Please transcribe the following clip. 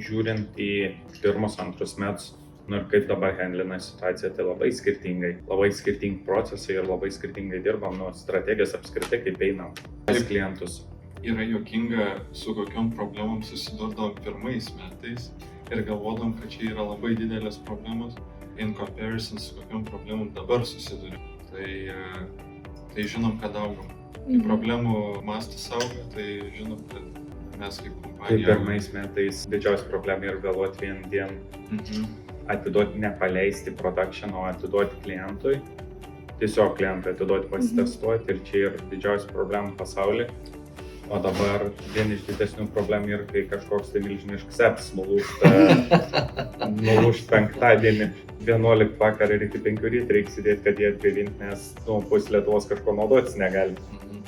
žiūrint į pirmus, antrus metus, ir kaip dabar handlina situaciją, tai labai skirtingi procesai ir labai skirtingai dirbam, strategijos apskritai kaip einam pas klientus. Yra juokinga, su kokiom problemom susidurdom pirmais metais ir galvodom, kad čia yra labai didelės problemos in comparison su kokiom problemom dabar susidurim. Tai žinom, kad augam. Kai problemų mastas auga, tai žinom, kad mes kaip kompanija... Tai pirmais metais didžiausia problema yra vėluoti vien dieną. Atiduoti, nepaleisti production, o atiduoti klientui. Tiesiog klientui atiduoti pasitestuoti ir čia yra didžiausia problema pasaulyje. O dabar viena iš didesnių problemų yra, kai kažkoks tai milžiniškas apps nulūžt penktadienį 11 vakar ir iki 5 ryt reikia sėdėti, kad jie atgaivinti, nes pusė Lietuvos kažko naudotis negali.